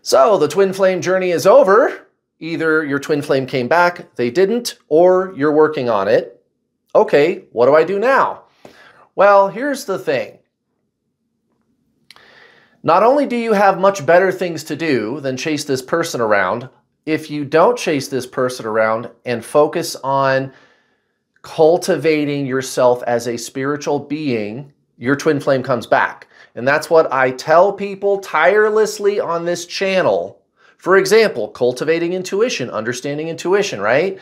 So the twin flame journey is over. Either your twin flame came back, they didn't, or you're working on it. Okay, what do I do now? Well, here's the thing. Not only do you have much better things to do than chase this person around, if you don't chase this person around and focus on cultivating yourself as a spiritual being, your twin flame comes back. And that's what I tell people tirelessly on this channel. For example, cultivating intuition, understanding intuition, right?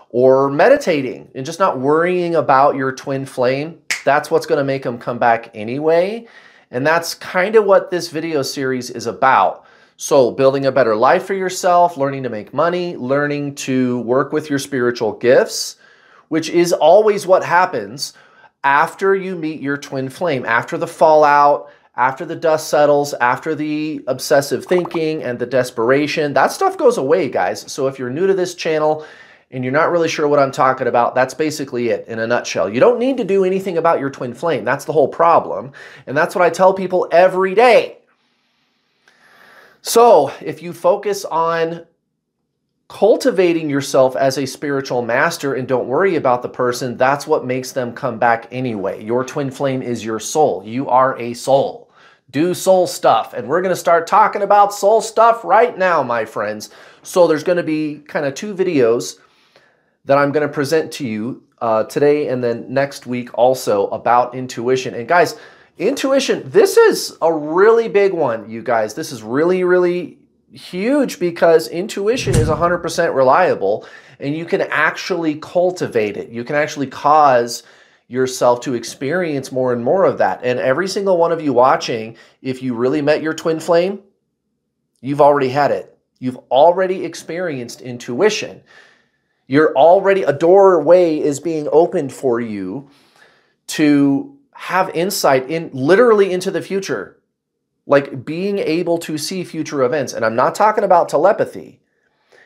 Or meditating and just not worrying about your twin flame. That's what's going to make them come back anyway. And that's kind of what this video series is about. So building a better life for yourself, learning to make money, learning to work with your spiritual gifts, which is always what happens after you meet your twin flame, after the fallout, after the dust settles, after the obsessive thinking and the desperation. That stuff goes away, guys. So if you're new to this channel and you're not really sure what I'm talking about, that's basically it in a nutshell. You don't need to do anything about your twin flame. That's the whole problem. And that's what I tell people every day. So if you focus on cultivating yourself as a spiritual master and don't worry about the person, that's what makes them come back anyway. Your twin flame is your soul. You are a soul. Do soul stuff. And we're going to start talking about soul stuff right now, my friends. So there's going to be kind of two videos that I'm going to present to you today and then next week also about intuition. And guys, intuition, this is a really big one, you guys. This is really, really huge because intuition is 100% reliable and you can actually cultivate it. You can actually cause yourself to experience more and more of that. And every single one of you watching, if you really met your twin flame, you've already had it. You've already experienced intuition. You're already, a doorway is being opened for you to have insight in literally into the future. Like being able to see future events. And I'm not talking about telepathy.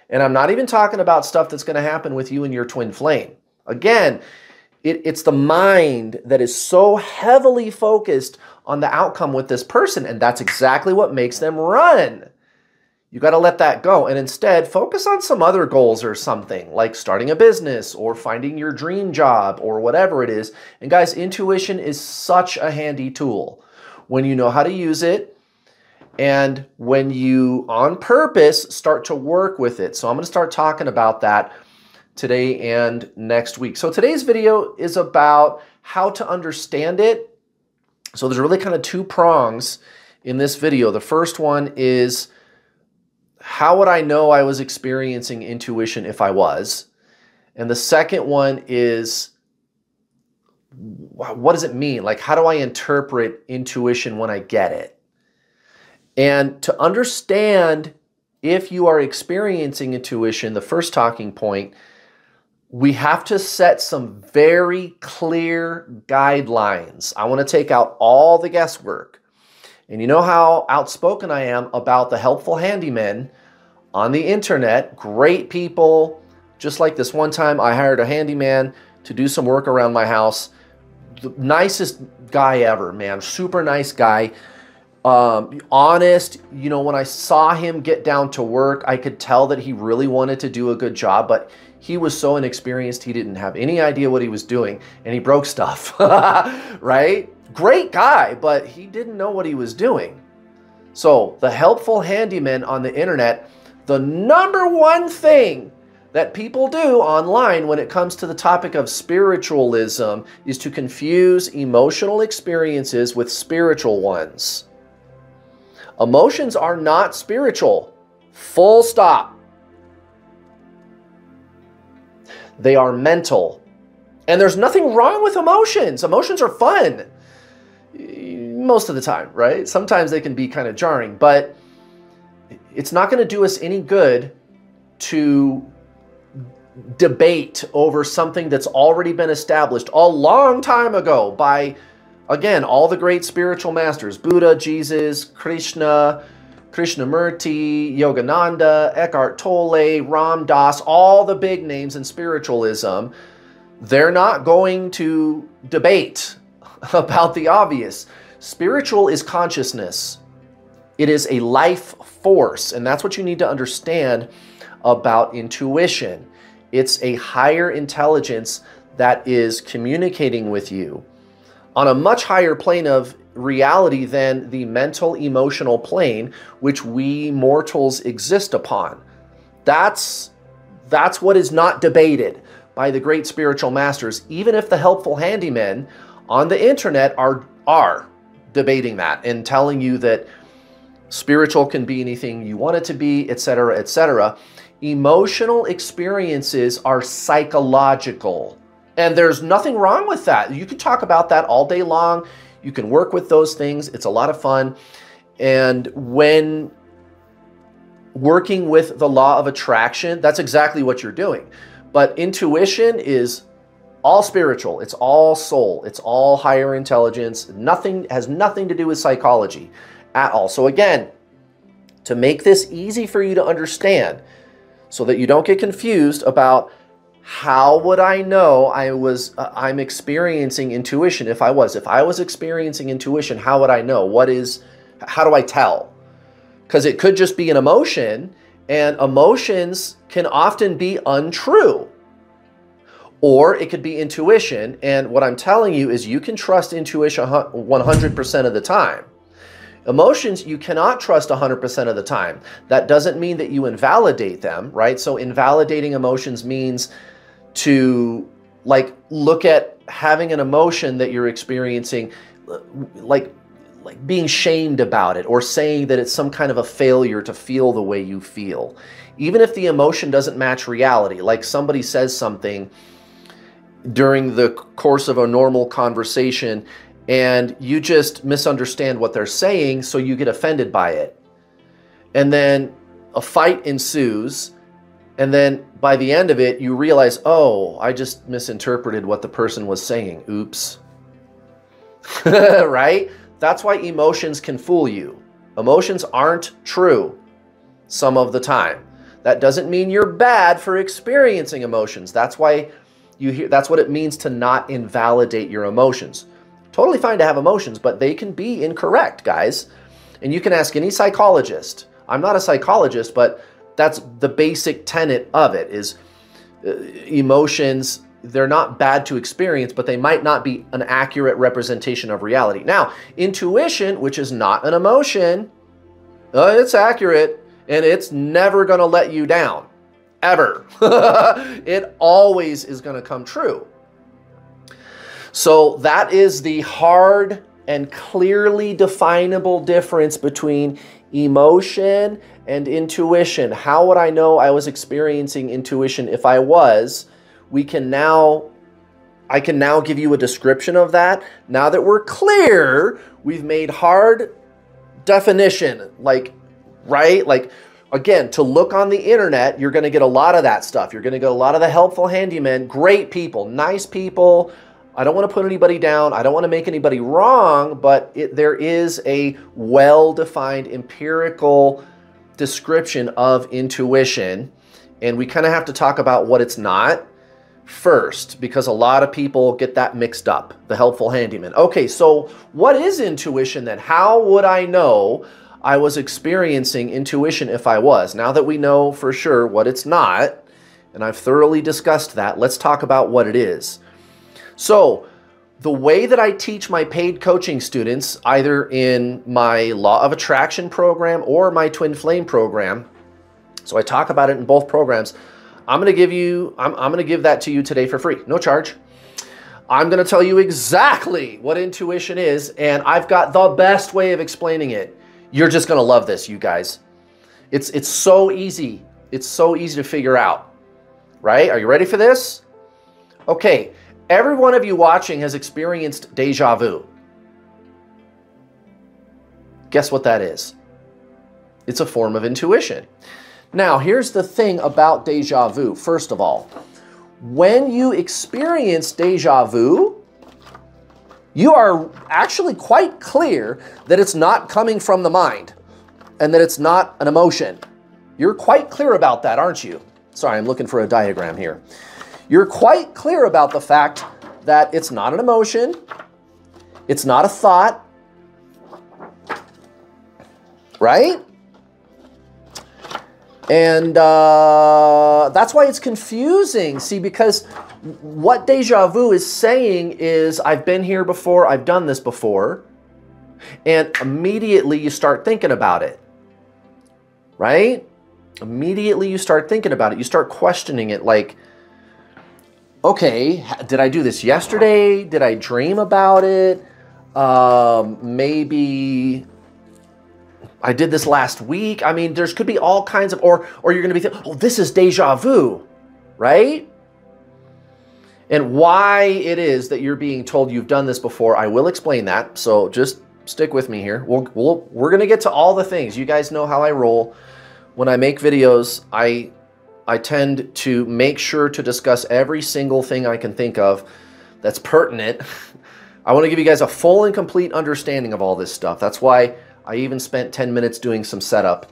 And I'm not even talking about stuff that's going to happen with you and your twin flame. Again, it's the mind that is so heavily focused on the outcome with this person. And that's exactly what makes them run. You got to let that go. And instead, focus on some other goals or something like starting a business or finding your dream job or whatever it is. And guys, intuition is such a handy tool. When you know how to use it, and when you, on purpose, start to work with it. So I'm going to start talking about that today and next week. So today's video is about how to understand it. So there's really kind of two prongs in this video. The first one is, how would I know I was experiencing intuition if I was? And the second one is, what does it mean? Like, how do I interpret intuition when I get it? And to understand if you are experiencing intuition, the first talking point, we have to set some very clear guidelines. I want to take out all the guesswork. And you know how outspoken I am about the helpful handymen on the internet. Great people. Just like this one time I hired a handyman to do some work around my house. The nicest guy ever, man. Super nice guy. Honest. You know, when I saw him get down to work, I could tell that he really wanted to do a good job, but he was so inexperienced, he didn't have any idea what he was doing, and he broke stuff, right? Great guy, but he didn't know what he was doing. So the helpful handyman on the internet, the number one thing that people do online when it comes to the topic of spiritualism is to confuse emotional experiences with spiritual ones. Emotions are not spiritual. Full stop. They are mental. And there's nothing wrong with emotions. Emotions are fun. Most of the time, right? Sometimes they can be kind of jarring, but it's not going to do us any good to debate over something that's already been established a long time ago by, again, all the great spiritual masters, Buddha, Jesus, Krishna, Krishnamurti, Yogananda, Eckhart Tolle, Ram Dass, all the big names in spiritualism. They're not going to debate about the obvious. Spiritual is consciousness. It is a life force, and that's what you need to understand about intuition. It's a higher intelligence that is communicating with you on a much higher plane of reality than the mental emotional plane which we mortals exist upon. That's what is not debated by the great spiritual masters, even if the helpful handymen on the internet are debating that and telling you that spiritual can be anything you want it to be, etc., etc. Emotional experiences are psychological. And there's nothing wrong with that. You can talk about that all day long. You can work with those things. It's a lot of fun. And when working with the law of attraction, that's exactly what you're doing. But intuition is all spiritual. It's all soul. It's all higher intelligence. Has nothing to do with psychology at all. So again, to make this easy for you to understand so that you don't get confused about how would I know I'm experiencing intuition if I was experiencing intuition, how would I know? How do I tell? Because it could just be an emotion, and emotions can often be untrue. Or it could be intuition, and what I'm telling you is you can trust intuition 100% of the time. Emotions, you cannot trust 100% of the time. That doesn't mean that you invalidate them, right? So invalidating emotions means to look at having an emotion that you're experiencing, like being shamed about it, or saying that it's some kind of a failure to feel the way you feel. Even if the emotion doesn't match reality, like somebody says something during the course of a normal conversation and you just misunderstand what they're saying, so you get offended by it. And then a fight ensues, and then by the end of it, you realize, oh, I just misinterpreted what the person was saying. Oops. Right? That's why emotions can fool you. Emotions aren't true some of the time. That doesn't mean you're bad for experiencing emotions. That's why that's what it means to not invalidate your emotions. Totally fine to have emotions, but they can be incorrect, guys. And you can ask any psychologist. I'm not a psychologist, but that's the basic tenet of it, is emotions, they're not bad to experience, but they might not be an accurate representation of reality. Now, intuition, which is not an emotion, it's accurate, and it's never going to let you down, ever. It always is going to come true. So that is the hard and clearly definable difference between emotion and intuition. How would I know I was experiencing intuition if I was? I can now give you a description of that. Now that we're clear, we've made hard definition, right? Again, to look on the internet, you're going to get a lot of that stuff. You're going to get a lot of the helpful handymen, great people, nice people. I don't want to put anybody down. I don't want to make anybody wrong, but there is a well-defined empirical description of intuition, and we kind of have to talk about what it's not first, because a lot of people get that mixed up, the helpful handyman. Okay, so what is intuition then? How would I know I was experiencing intuition if I was? Now that we know for sure what it's not, and I've thoroughly discussed that, let's talk about what it is. So the way that I teach my paid coaching students, either in my Law of Attraction program or my Twin Flame program, so I talk about it in both programs, I'm going to give that to you today for free, no charge. I'm going to tell you exactly what intuition is, and I've got the best way of explaining it. You're just going to love this, you guys. It's so easy. It's so easy to figure out, right? Are you ready for this? Okay. Every one of you watching has experienced deja vu. Guess what that is? It's a form of intuition. Now, here's the thing about deja vu. First of all, when you experience deja vu, you are actually quite clear that it's not coming from the mind and that it's not an emotion. You're quite clear about that, aren't you? Sorry, I'm looking for a diagram here. You're quite clear about the fact that it's not an emotion, it's not a thought, right? And that's why it's confusing. See, because what deja vu is saying is, I've been here before, I've done this before, and immediately you start thinking about it, right? Immediately you start thinking about it. You start questioning it like, okay, did I do this yesterday? Did I dream about it? Maybe I did this last week. I mean, there's could be all kinds of, or you're going to be thinking, oh, this is deja vu, right? And why it is that you're being told you've done this before, I will explain that. So just stick with me here. We're going to get to all the things. You guys know how I roll. When I make videos, I tend to make sure to discuss every single thing I can think of that's pertinent. I want to give you guys a full and complete understanding of all this stuff. That's why I even spent 10 minutes doing some setup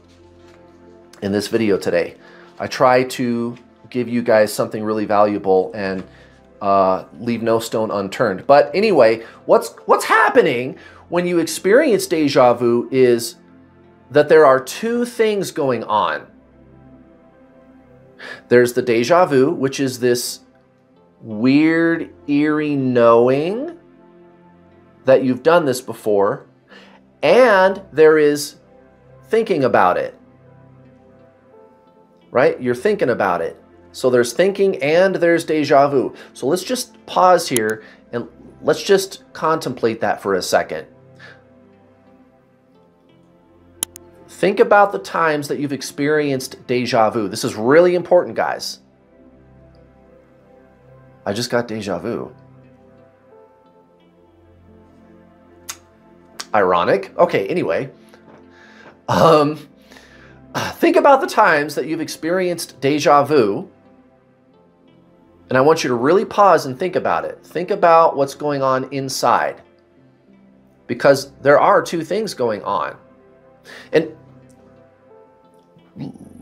in this video today. I try to give you guys something really valuable and leave no stone unturned. But anyway, what's happening when you experience deja vu is that there are two things going on. There's the deja vu, which is this weird, eerie knowing that you've done this before, and there is thinking about it, right? You're thinking about it. So there's thinking and there's deja vu. So let's just pause here and let's just contemplate that for a second. Think about the times that you've experienced deja vu. This is really important, guys. I just got deja vu. Ironic. Okay, anyway. Think about the times that you've experienced deja vu. And I want you to really pause and think about it. Think about what's going on inside. Because there are two things going on. And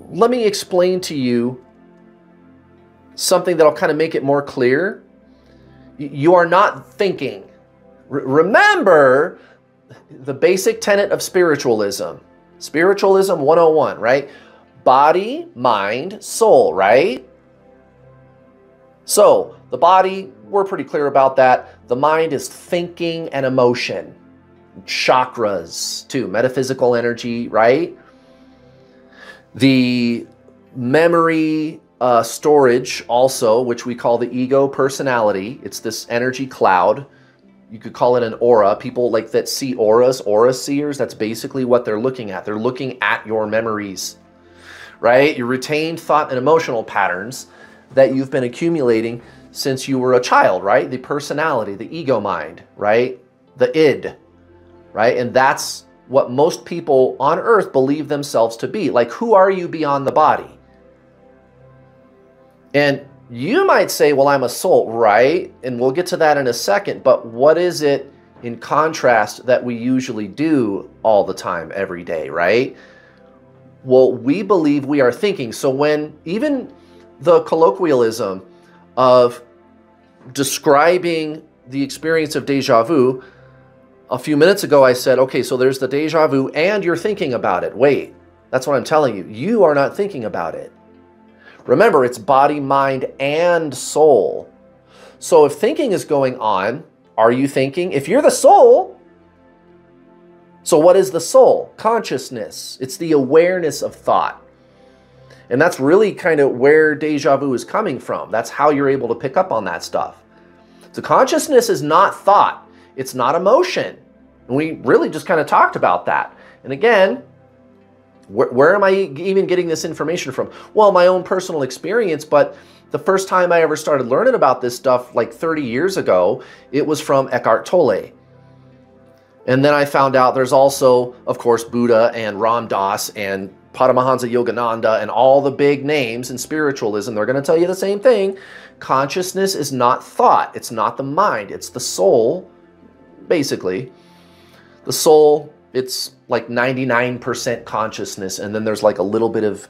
let me explain to you something that'll kind of make it more clear. You are not thinking. Remember the basic tenet of spiritualism. Spiritualism 101, right? Body, mind, soul, right? So the body, we're pretty clear about that. The mind is thinking and emotion. Chakras too, metaphysical energy, right? The memory storage also, which we call the ego personality. It's this energy cloud. You could call it an aura. People like that see auras, aura seers, that's basically what they're looking at. They're looking at your memories, right? Your retained thought and emotional patterns that you've been accumulating since you were a child, right? The personality, the ego mind, right? The id, right? And that's what most people on earth believe themselves to be. Like, who are you beyond the body? And you might say, well, I'm a soul, right? And we'll get to that in a second. But what is it in contrast that we usually do all the time, every day, right? Well, we believe we are thinking. So when even the colloquialism of describing the experience of deja vu, a few minutes ago I said, okay, so there's the deja vu and you're thinking about it. Wait, that's what I'm telling you. You are not thinking about it. Remember, it's body, mind, and soul. So if thinking is going on, are you thinking? If you're the soul, so what is the soul? Consciousness. It's the awareness of thought. And that's really kind of where deja vu is coming from. That's how you're able to pick up on that stuff. So consciousness is not thought. It's not emotion. And we really just kind of talked about that. And again, where am I even getting this information from? Well, my own personal experience, but the first time I ever started learning about this stuff, like 30 years ago, it was from Eckhart Tolle. And then I found out there's also, of course, Buddha and Ram Dass and Paramahansa Yogananda and all the big names in spiritualism. They're going to tell you the same thing. Consciousness is not thought. It's not the mind. It's the soul, basically. The soul, it's like 99% consciousness, and then there's like a little bit of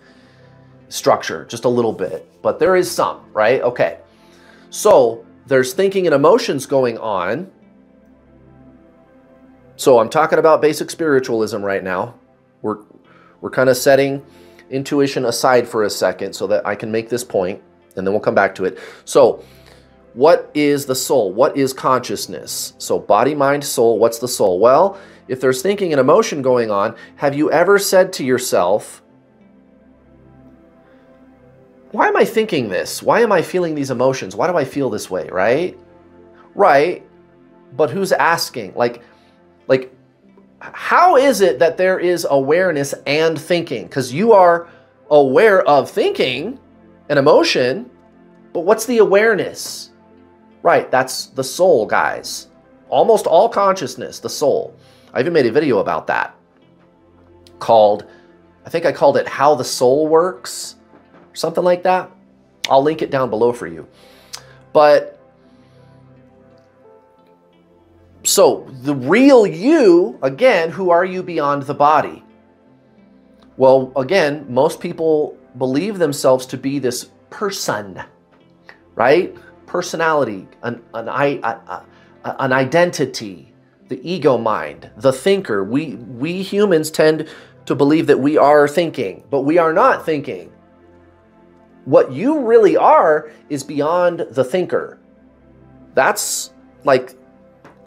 structure, just a little bit. But there is some, right? Okay. So there's thinking and emotions going on. So I'm talking about basic spiritualism right now. We're kind of setting intuition aside for a second so that I can make this point, and then we'll come back to it. So what is the soul? What is consciousness? So body, mind, soul. What's the soul? Well, if there's thinking and emotion going on, have you ever said to yourself, why am I thinking this? Why am I feeling these emotions? Why do I feel this way, right? Right, but who's asking? Like, how is it that there is awareness and thinking? Because you are aware of thinking and emotion, but what's the awareness? Right, that's the soul, guys. Almost all consciousness, the soul. I even made a video about that called, I think I called it How the Soul Works, or something like that. I'll link it down below for you. But so the real you, again, who are you beyond the body? Well, again, most people believe themselves to be this person, right? Personality, an identity, the ego mind, the thinker. We humans tend to believe that we are thinking, but we are not thinking. What you really are is beyond the thinker. That's like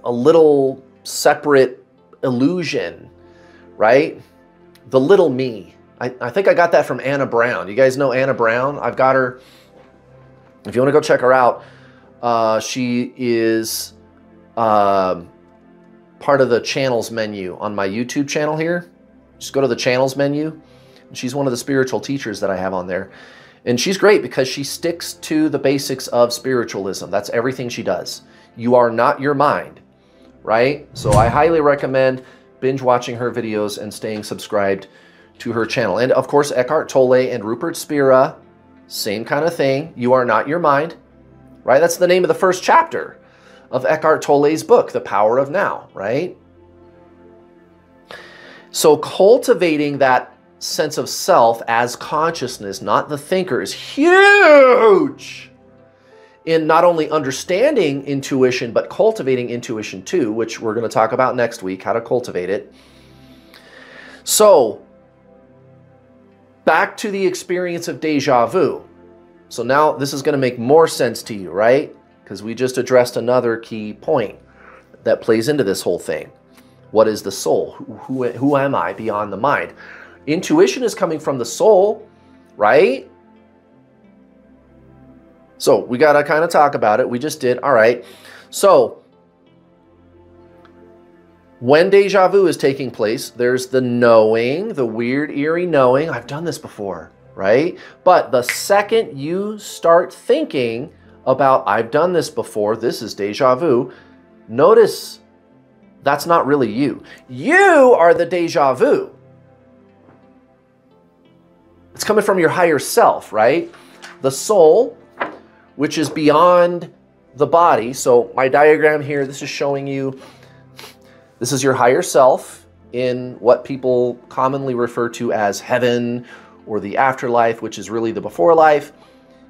a little separate illusion, right? The little me. I think I got that from Anna Brown. You guys know Anna Brown? I've got her. If you want to go check her out, she is part of the channels menu on my YouTube channel here. Just go to the channels menu. She's one of the spiritual teachers that I have on there. And she's great because she sticks to the basics of spiritualism. That's everything she does. You are not your mind, right? So I highly recommend binge watching her videos and staying subscribed to her channel. And of course, Eckhart Tolle and Rupert Spira, same kind of thing. You are not your mind, right? That's the name of the first chapter of Eckhart Tolle's book, The Power of Now, right? So cultivating that sense of self as consciousness, not the thinker, is huge in not only understanding intuition, but cultivating intuition too, which we're going to talk about next week, how to cultivate it. So back to the experience of deja vu. So now this is going to make more sense to you, right? Because we just addressed another key point that plays into this whole thing. What is the soul? Who am I beyond the mind? Intuition is coming from the soul, right? So we got to kind of talk about it. We just did. All right. So when deja vu is taking place, there's the knowing, the weird, eerie knowing. I've done this before, right? But the second you start thinking about, I've done this before, this is deja vu, notice that's not really you. You are the deja vu. It's coming from your higher self, right? The soul, which is beyond the body. So my diagram here, this is showing you, this is your higher self in what people commonly refer to as heaven or the afterlife, which is really the before life.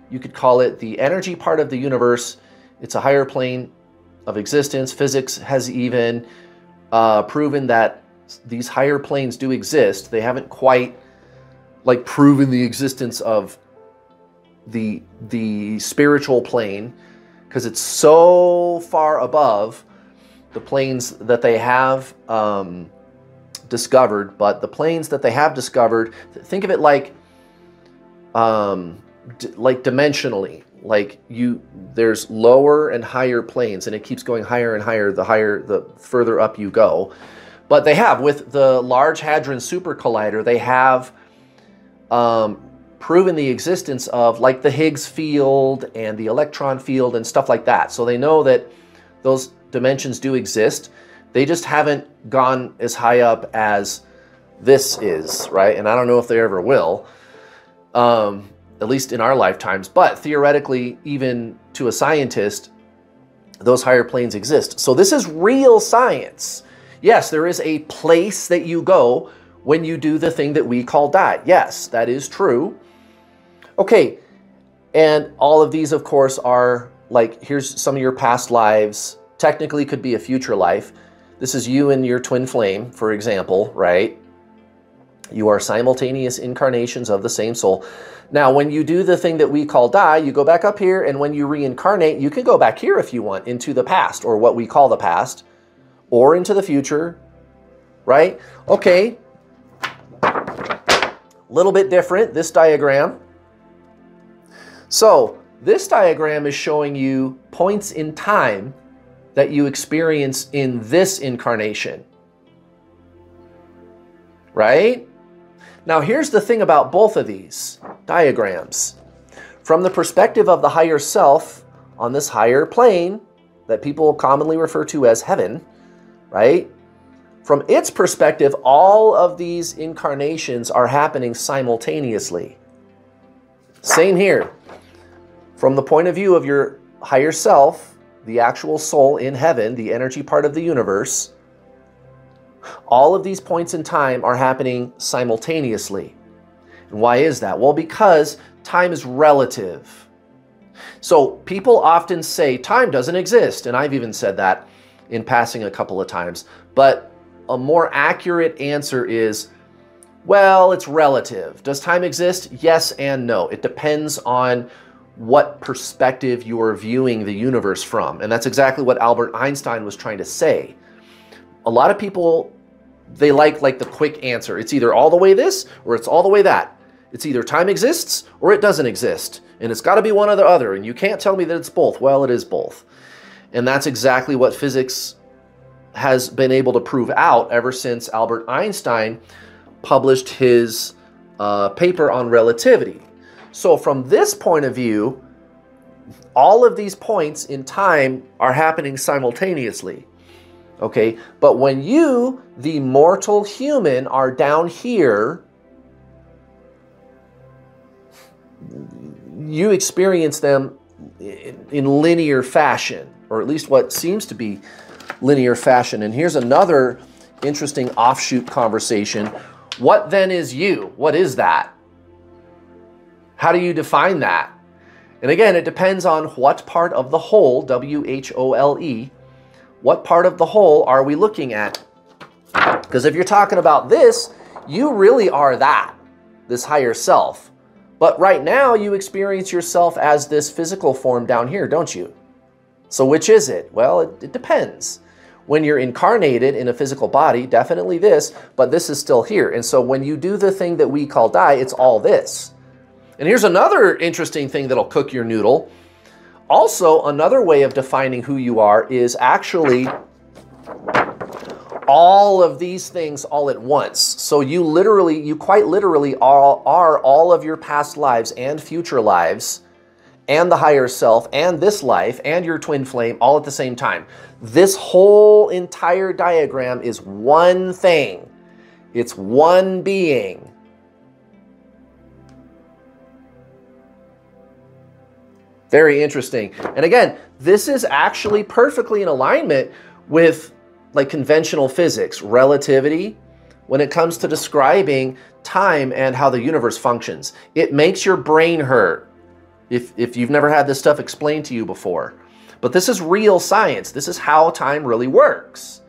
You could call it the energy part of the universe. It's a higher plane of existence. Physics has even proven that these higher planes do exist. They haven't quite like proven the existence of the spiritual plane because it's so far above the planes that they have discovered. But the planes that they have discovered, think of it like dimensionally, like there's lower and higher planes, and it keeps going higher and higher the further up you go. But they have, with the Large Hadron Super Collider, they have proven the existence of like the Higgs field and the electron field and stuff like that. So they know that those dimensions do exist. They just haven't gone as high up as this is, right? And I don't know if they ever will, at least in our lifetimes. But theoretically, even to a scientist, those higher planes exist. So this is real science. Yes, there is a place that you go when you do the thing that we call die. Yes, that is true. Okay, and all of these, of course, are like, here's some of your past lives. Technically could be a future life. This is you and your twin flame, for example, right? You are simultaneous incarnations of the same soul. Now, when you do the thing that we call die, you go back up here, and when you reincarnate, you can go back here if you want, into the past, or what we call the past, or into the future, right? Okay. Little bit different, this diagram. So, this diagram is showing you points in time that you experience in this incarnation, right? Now, here's the thing about both of these diagrams. From the perspective of the higher self on this higher plane that people commonly refer to as heaven, right? From its perspective, all of these incarnations are happening simultaneously. Same here. From the point of view of your higher self, the actual soul in heaven, the energy part of the universe, all of these points in time are happening simultaneously. And why is that? Well, because time is relative. So people often say time doesn't exist, and I've even said that in passing a couple of times. But a more accurate answer is, well, it's relative. Does time exist? Yes and no. It depends on what perspective you are viewing the universe from. And that's exactly what Albert Einstein was trying to say. A lot of people, they like the quick answer. It's either all the way this or it's all the way that. It's either time exists or it doesn't exist. And it's got to be one or the other. And you can't tell me that it's both. Well, it is both. And that's exactly what physics has been able to prove out ever since Albert Einstein published his paper on relativity. So from this point of view, all of these points in time are happening simultaneously. Okay, but when you, the mortal human, are down here, you experience them in linear fashion, or at least what seems to be linear fashion. And here's another interesting offshoot conversation. What then is you? What is that? How do you define that? And again, it depends on what part of the whole, W-H-O-L-E, what part of the whole are we looking at? Because if you're talking about this, you really are that, this higher self. But right now, you experience yourself as this physical form down here, don't you? So which is it? Well, it depends. When you're incarnated in a physical body, definitely this, but this is still here. And so when you do the thing that we call die, it's all this. And here's another interesting thing that'll cook your noodle. Also, another way of defining who you are is actually all of these things all at once. So you quite literally are all of your past lives and future lives and the higher self and this life and your twin flame all at the same time. This whole entire diagram is one thing. It's one being. Very interesting. And again, this is actually perfectly in alignment with like conventional physics, relativity, when it comes to describing time and how the universe functions. It makes your brain hurt if you've never had this stuff explained to you before. But this is real science. This is how time really works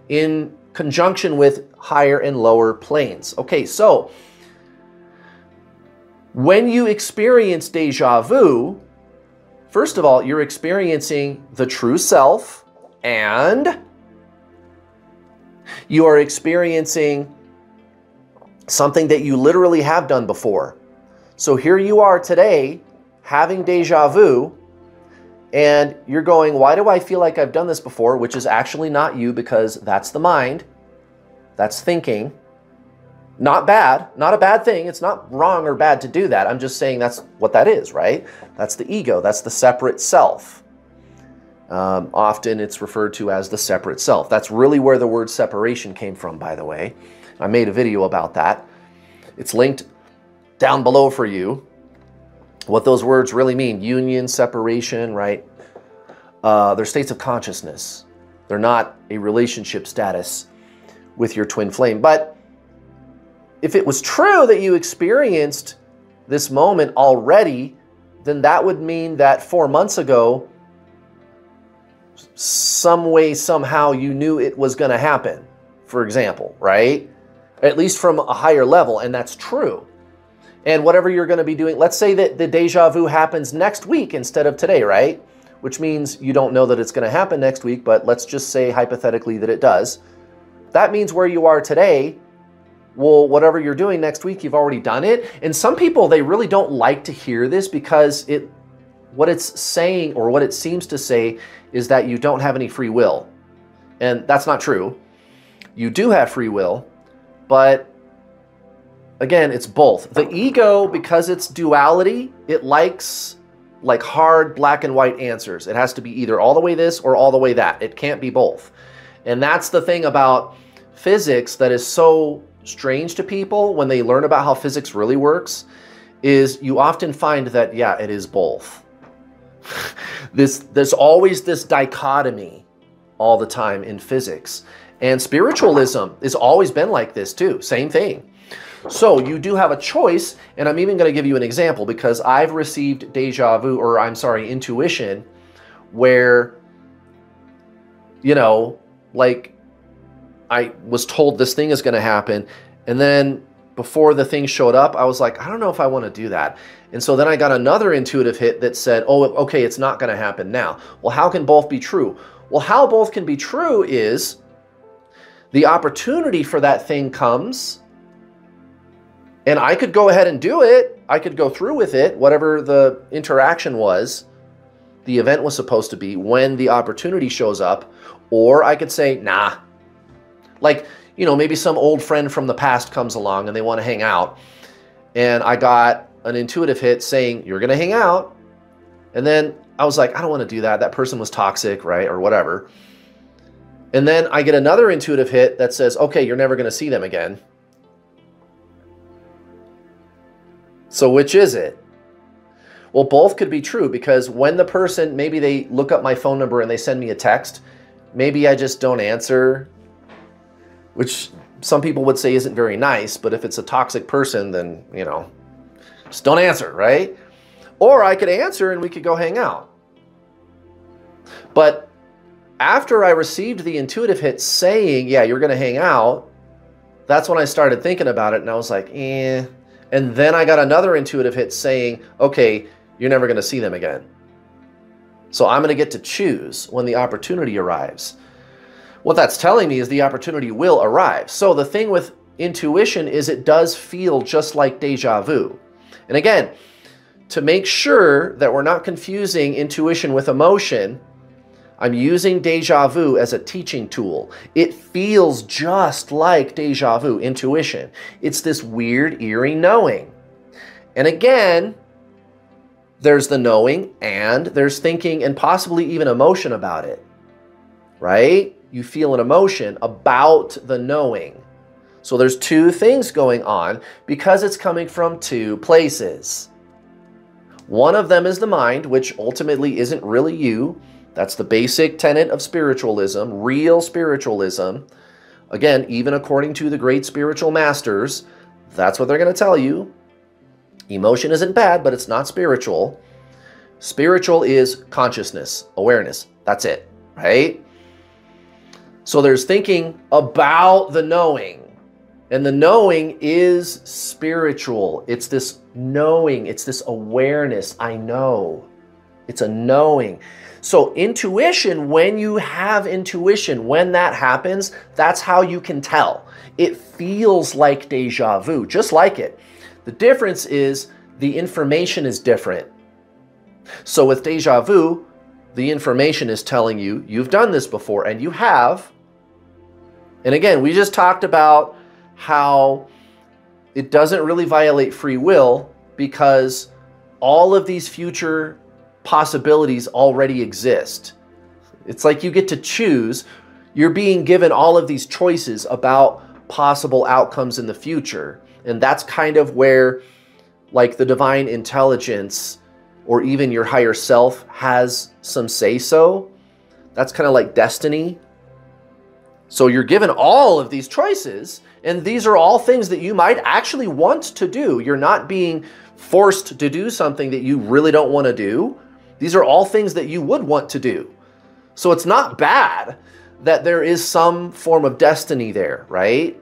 in conjunction with higher and lower planes. Okay, so when you experience deja vu, first of all, you're experiencing the true self, and you are experiencing something that you literally have done before. So here you are today having deja vu, and you're going, why do I feel like I've done this before? Which is actually not you, because that's the mind. That's thinking. Not bad, not a bad thing. It's not wrong or bad to do that. I'm just saying that's what that is, right? That's the ego. That's the separate self. Often it's referred to as the separate self. That's really where the word separation came from, by the way. I made a video about that. It's linked down below for you. What those words really mean. Union, separation, right? They're states of consciousness. They're not a relationship status with your twin flame. But if it was true that you experienced this moment already, then that would mean that 4 months ago, some way, somehow, you knew it was going to happen, for example, right? at least from a higher level, and that's true. And whatever you're going to be doing, let's say that the deja vu happens next week instead of today, right? Which means you don't know that it's going to happen next week, but let's just say hypothetically that it does. That means where you are today, well, whatever you're doing next week, you've already done it. And some people, they really don't like to hear this because what it's saying, or what it seems to say, is that you don't have any free will. And that's not true. You do have free will, but again, it's both. The ego, because it's duality, it likes like hard black and white answers. It has to be either all the way this or all the way that. It can't be both. And that's the thing about physics that is so strange to people when they learn about how physics really works, is you often find that, yeah, it is both. There's always this dichotomy all the time in physics. And spiritualism has always been like this too. Same thing. So you do have a choice, and I'm even going to give you an example because I've received deja vu, or I'm sorry, intuition, where, you know, like I was told this thing is going to happen, and then before the thing showed up, I was like, I don't know if I want to do that. And so then I got another intuitive hit that said, oh, okay, it's not going to happen now. Well, how can both be true? Well, how both can be true is the opportunity for that thing comes, and I could go ahead and do it. I could go through with it, whatever the interaction was, the event was supposed to be when the opportunity shows up. Or I could say, nah. Like, you know, maybe some old friend from the past comes along and they want to hang out. And I got an intuitive hit saying, you're going to hang out. And then I was like, I don't want to do that. That person was toxic, right? Or whatever. And then I get another intuitive hit that says, okay, you're never going to see them again. So which is it? Well, both could be true, because when the person, maybe they look up my phone number and they send me a text, maybe I just don't answer, which some people would say isn't very nice, but if it's a toxic person, then, you know, just don't answer, right? Or I could answer and we could go hang out. But after I received the intuitive hit saying, yeah, you're going to hang out, that's when I started thinking about it, and I was like, eh. And then I got another intuitive hit saying, okay, you're never going to see them again. So I'm going to get to choose when the opportunity arrives. What that's telling me is the opportunity will arrive. So the thing with intuition is it does feel just like deja vu. And again, to make sure that we're not confusing intuition with emotion, I'm using deja vu as a teaching tool. It feels just like deja vu, intuition. It's this weird, eerie knowing. And again, there's the knowing and there's thinking and possibly even emotion about it, right? You feel an emotion about the knowing. So there's two things going on because it's coming from two places. One of them is the mind, which ultimately isn't really you. That's the basic tenet of spiritualism, real spiritualism. Again, even according to the great spiritual masters, that's what they're going to tell you. Emotion isn't bad, but it's not spiritual. Spiritual is consciousness, awareness. That's it, right? So there's thinking about the knowing. And the knowing is spiritual. It's this knowing. It's this awareness. I know. It's a knowing. So intuition, when you have intuition, when that happens, that's how you can tell. It feels like deja vu, just like it. The difference is the information is different. So with deja vu, the information is telling you, you've done this before, and you have. And again, we just talked about how it doesn't really violate free will because all of these future possibilities already exist. It's like you get to choose. You're being given all of these choices about possible outcomes in the future. And that's kind of where, like, the divine intelligence or even your higher self has some say-so. That's kind of like destiny. So you're given all of these choices, and these are all things that you might actually want to do. You're not being forced to do something that you really don't want to do. These are all things that you would want to do. So it's not bad that there is some form of destiny there, right?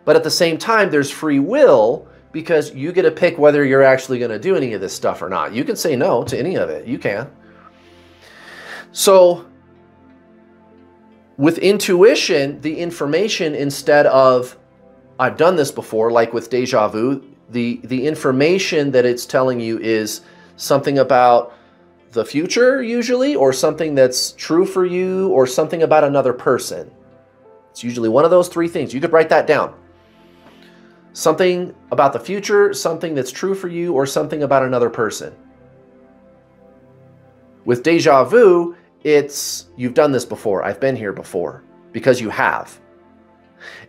But at the same time, there's free will because you get to pick whether you're actually going to do any of this stuff or not. You can say no to any of it. You can. So with intuition, the information, instead of I've done this before, like with deja vu, the information that it's telling you is something about the future usually, or something that's true for you, or something about another person. It's usually one of those three things. You could write that down. Something about the future, something that's true for you, or something about another person. With deja vu, it's you've done this before. I've been here before, because you have.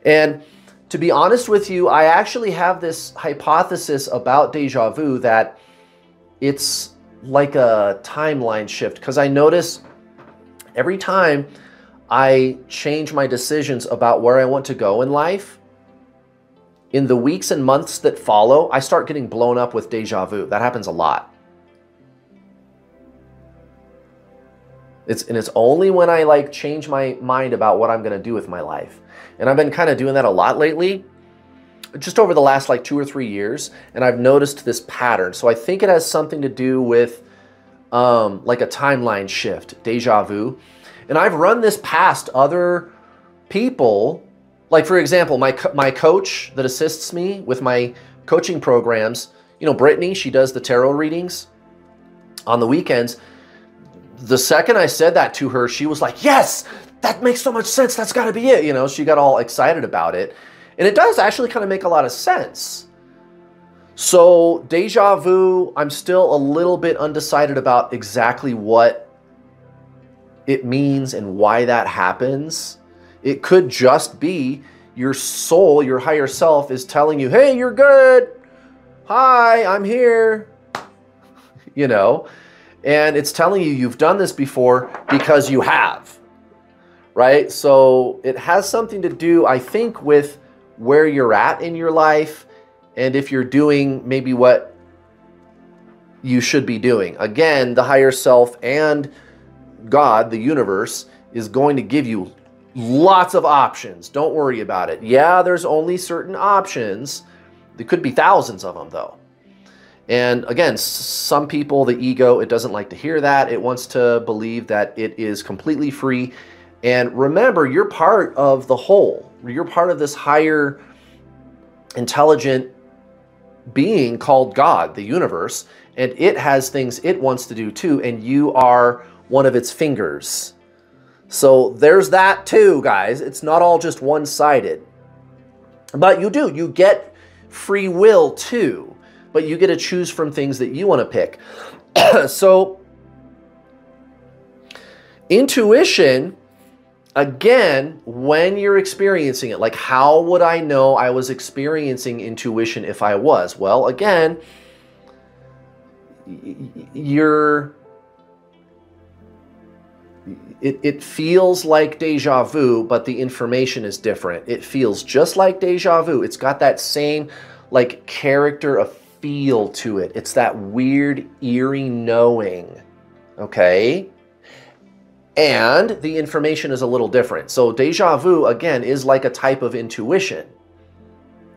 And to be honest with you, I actually have this hypothesis about deja vu that it's like a timeline shift, because I notice every time I change my decisions about where I want to go in life, in the weeks and months that follow, I start getting blown up with deja vu. That happens a lot. It's only when I like change my mind about what I'm going to do with my life. And I've been kind of doing that a lot lately, just over the last like 2 or 3 years, and I've noticed this pattern. So I think it has something to do with like a timeline shift, deja vu. And I've run this past other people. Like, for example, my coach that assists me with my coaching programs, you know, Brittany, she does the tarot readings on the weekends. The second I said that to her, she was like, yes, that makes so much sense. That's got to be it. You know, she got all excited about it. And it does actually kind of make a lot of sense. So deja vu, I'm still a little bit undecided about exactly what it means and why that happens. It could just be your soul, your higher self is telling you, hey, you're good. Hi, I'm here. You know, and it's telling you you've done this before because you have, right? So it has something to do, I think, with where you're at in your life and if you're doing maybe what you should be doing. Again, the higher self and God, the universe, is going to give you lots of options. Don't worry about it. Yeah, there's only certain options. There could be thousands of them, though. And again, some people, the ego, it doesn't like to hear that. It wants to believe that it is completely free. And remember, you're part of the whole. You're part of this higher intelligent being called God, the universe. And it has things it wants to do too. And you are one of its fingers. So there's that too, guys. It's not all just one-sided. But you get free will too. But you get to choose from things that you want to pick. So intuition, again, when you're experiencing it, like how would I know I was experiencing intuition if I was? Well, again, it feels like deja vu, but the information is different. It feels just like deja vu. It's got that same like character of feel to it. It's that weird, eerie knowing, okay? And the information is a little different. So deja vu, again, is like a type of intuition,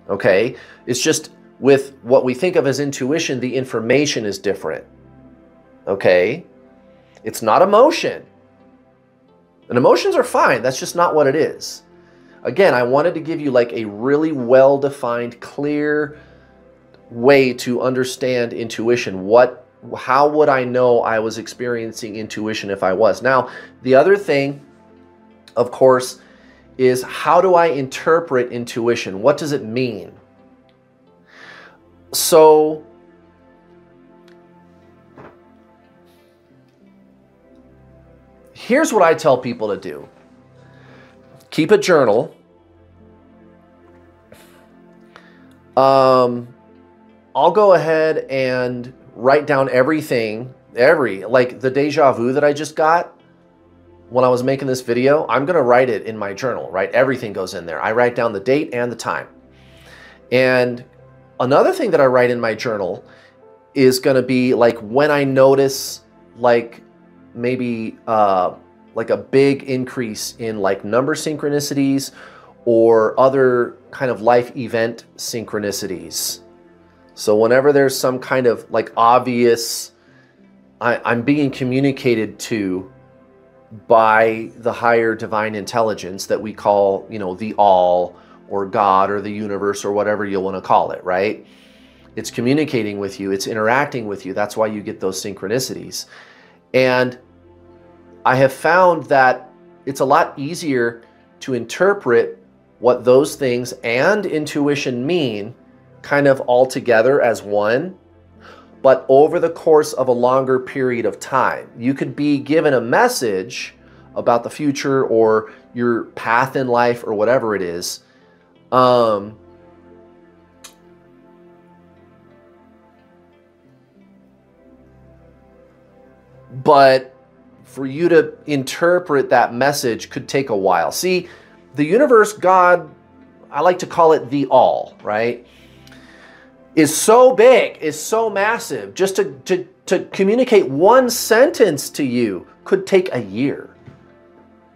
okay? It's just with what we think of as intuition, the information is different, okay? It's not emotion. And emotions are fine. That's just not what it is. Again, I wanted to give you like a really well-defined, clear way to understand intuition. How would I know I was experiencing intuition if I was? Now, the other thing, of course, is how do I interpret intuition? What does it mean? So, here's what I tell people to do. Keep a journal. I'll go ahead and write down everything, like the deja vu that I just got when I was making this video. I'm going to write it in my journal, right? Everything goes in there. I write down the date and the time. And another thing that I write in my journal is going to be like when I notice like maybe like a big increase in like number synchronicities or other kind of life event synchronicities. So whenever there's some kind of like obvious, I'm being communicated to by the higher divine intelligence that we call, you know, the all or God or the universe or whatever you want to call it, right? It's communicating with you, it's interacting with you. That's why you get those synchronicities. And I have found that it's a lot easier to interpret what those things and intuition mean kind of all together as one, but over the course of a longer period of time. You could be given a message about the future or your path in life or whatever it is. But for you to interpret that message could take a while. See, the universe, God, I like to call it the all, right? Is so big, is so massive. Just to communicate one sentence to you could take a year.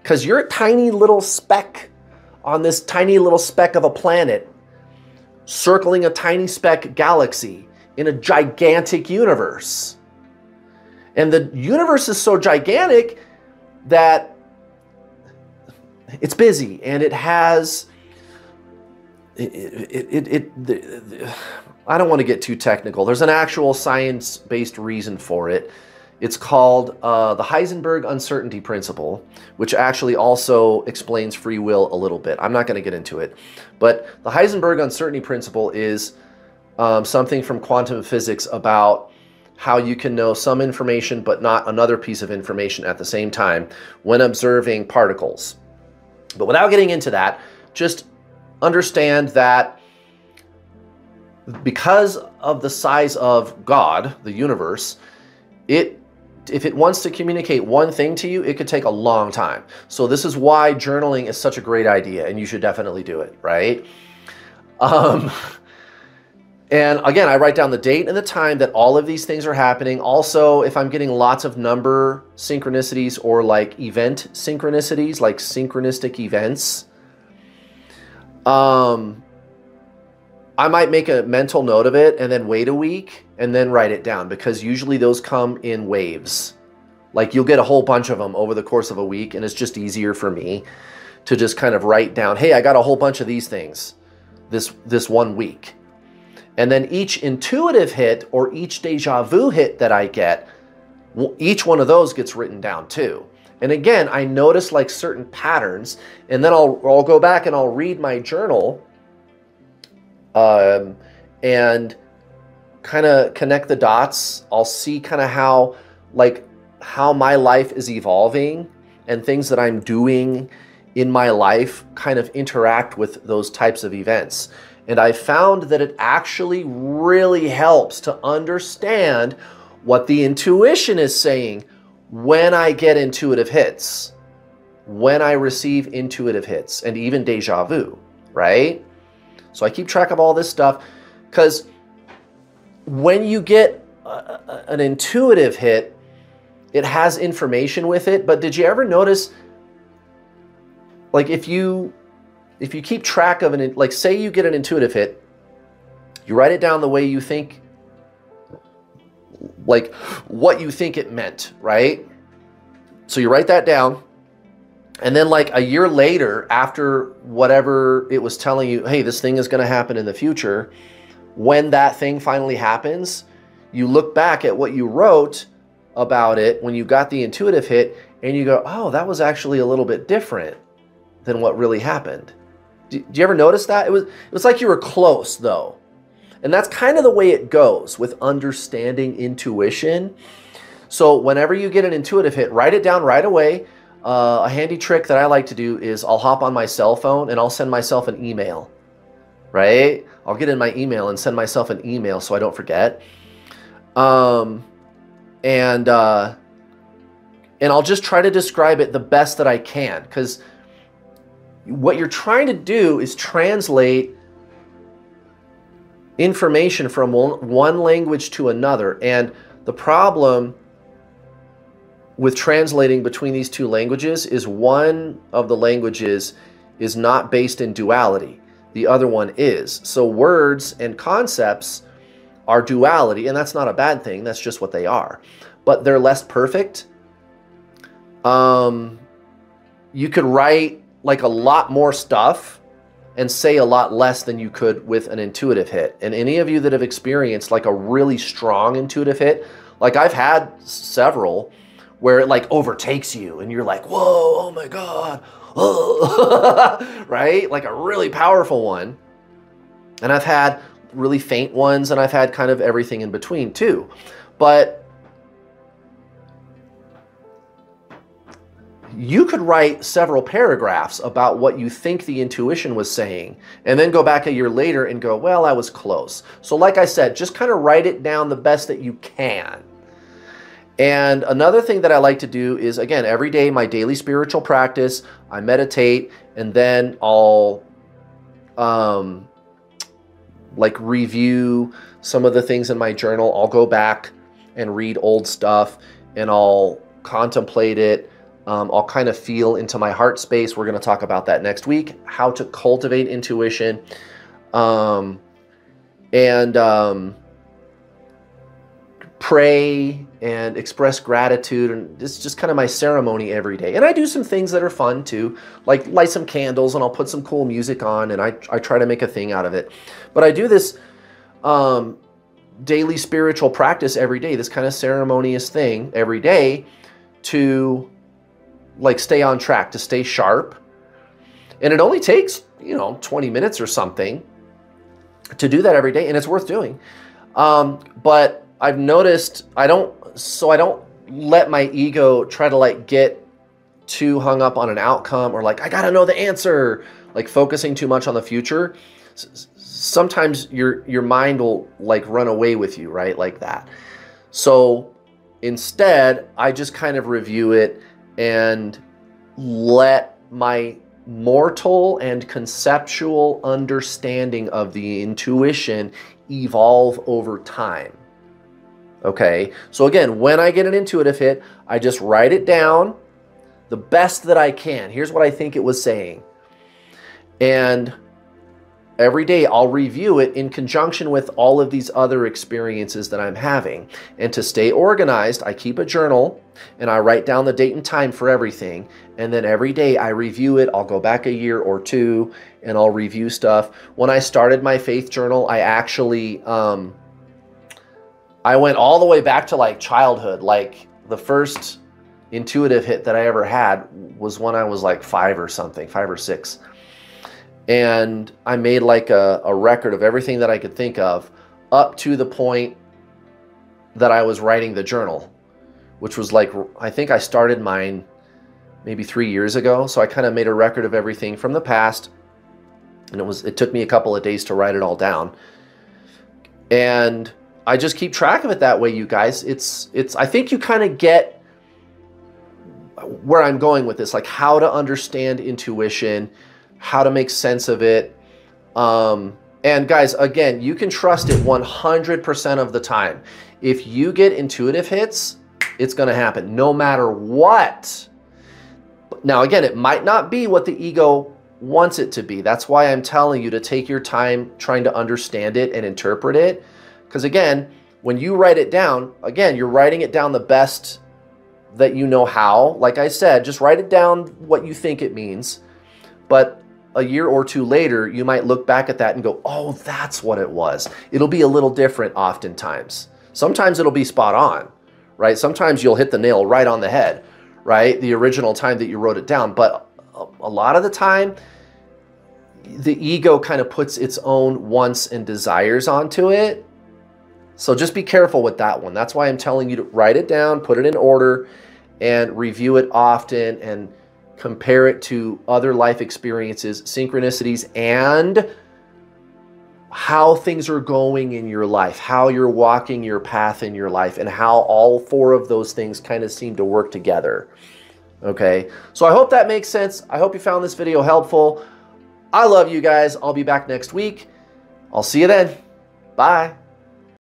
Because you're a tiny little speck on this tiny little speck of a planet, circling a tiny speck galaxy in a gigantic universe. And the universe is so gigantic that it's busy and it has, I don't want to get too technical. There's an actual science-based reason for it. It's called the Heisenberg uncertainty principle, which actually also explains free will a little bit. I'm not going to get into it. But the Heisenberg uncertainty principle is something from quantum physics about how you can know some information but not another piece of information at the same time when observing particles. But without getting into that, just understand that because of the size of God, the universe, if it wants to communicate one thing to you, it could take a long time. So this is why journaling is such a great idea, and you should definitely do it, right? And again, I write down the date and the time that all of these things are happening. Also, if I'm getting lots of number synchronicities or like event synchronicities, like synchronistic events, I might make a mental note of it and then wait a week and then write it down, because usually those come in waves. Like you'll get a whole bunch of them over the course of a week, and it's just easier for me to just kind of write down, hey, I got a whole bunch of these things this 1 week. And then each intuitive hit or each deja vu hit that I get, each one of those gets written down too. And again, I notice like certain patterns, and then I'll go back and I'll read my journal and kind of connect the dots. I'll see kind of how my life is evolving and things that I'm doing in my life kind of interact with those types of events. And I found that it actually really helps to understand what the intuition is saying when I get intuitive hits, when I receive intuitive hits, and even deja vu, right? So I keep track of all this stuff, because when you get an intuitive hit, it has information with it. But did you ever notice, like if you keep track of like say you get an intuitive hit, you write it down the way you think, like what you think it meant, right? So you write that down, and then like a year later, after whatever it was telling you, hey, this thing is going to happen in the future, when that thing finally happens, you look back at what you wrote about it when you got the intuitive hit, and you go, oh, that was actually a little bit different than what really happened. Do you ever notice that? It was like you were close, though. And that's kind of the way it goes with understanding intuition. So whenever you get an intuitive hit, write it down right away. A handy trick that I like to do is I'll hop on my cell phone and I'll send myself an email, right? I'll get in my email and send myself an email so I don't forget. And I'll just try to describe it the best that I can, because what you're trying to do is translate information from one language to another. And the problem with translating between these two languages is one of the languages is not based in duality. The other one is. So words and concepts are duality, and that's not a bad thing. That's just what they are. But they're less perfect. You could write like a lot more stuff and say a lot less than you could with an intuitive hit. And any of you that have experienced like a really strong intuitive hit, like I've had several where it like overtakes you and you're like, whoa, oh my God, oh. Right? Like a really powerful one. And I've had really faint ones, and I've had kind of everything in between too. But you could write several paragraphs about what you think the intuition was saying, and then go back a year later and go, well, I was close. So like I said, just kind of write it down the best that you can. And another thing that I like to do is, again, every day, my daily spiritual practice, I meditate, and then I'll like review some of the things in my journal. I'll go back and read old stuff, and I'll contemplate it. I'll kind of feel into my heart space. We're going to talk about that next week, how to cultivate intuition. Pray and express gratitude, and it's just kind of my ceremony every day. And I do some things that are fun too, like light some candles, and I'll put some cool music on, and I try to make a thing out of it. But I do this daily spiritual practice every day, this kind of ceremonious thing every day to like stay on track, to stay sharp. And it only takes, 20 minutes or something to do that every day, and it's worth doing. But I've noticed I don't let my ego try to like get too hung up on an outcome, or like, I gotta know the answer, like focusing too much on the future. Sometimes your mind will like run away with you, right? Like that. So instead, I just kind of review it and let my mortal and conceptual understanding of the intuition evolve over time. Okay, so again, when I get an intuitive hit, I just write it down the best that I can. Here's what I think it was saying. And every day I'll review it in conjunction with all of these other experiences that I'm having. And to stay organized, I keep a journal and I write down the date and time for everything. And then every day I review it. I'll go back a year or two and I'll review stuff. When I started my faith journal, I actually, I went all the way back to like childhood. Like the first intuitive hit that I ever had was when I was like 5 or something, 5 or 6. And I made like a record of everything that I could think of up to the point that I was writing the journal, which was like, I think I started mine maybe 3 years ago. So I kind of made a record of everything from the past. And it took me a couple of days to write it all down. And I just keep track of it that way, you guys. I think you kind of get where I'm going with this, like how to understand intuition, how to make sense of it. And guys, again, you can trust it 100% of the time. If you get intuitive hits, it's going to happen no matter what. Now, again, it might not be what the ego wants it to be. That's why I'm telling you to take your time trying to understand it and interpret it. Because again, when you write it down, again, you're writing it down the best that you know how. Like I said, just write it down what you think it means. But a year or two later, you might look back at that and go, oh, that's what it was. It'll be a little different oftentimes. Sometimes it'll be spot on, right? Sometimes you'll hit the nail right on the head, right? The original time that you wrote it down. But a lot of the time, the ego kind of puts its own wants and desires onto it. So just be careful with that one. That's why I'm telling you to write it down, put it in order, and review it often and compare it to other life experiences, synchronicities, and how things are going in your life, how you're walking your path in your life, and how all 4 of those things kind of seem to work together. Okay, so I hope that makes sense. I hope you found this video helpful. I love you guys. I'll be back next week. I'll see you then. Bye.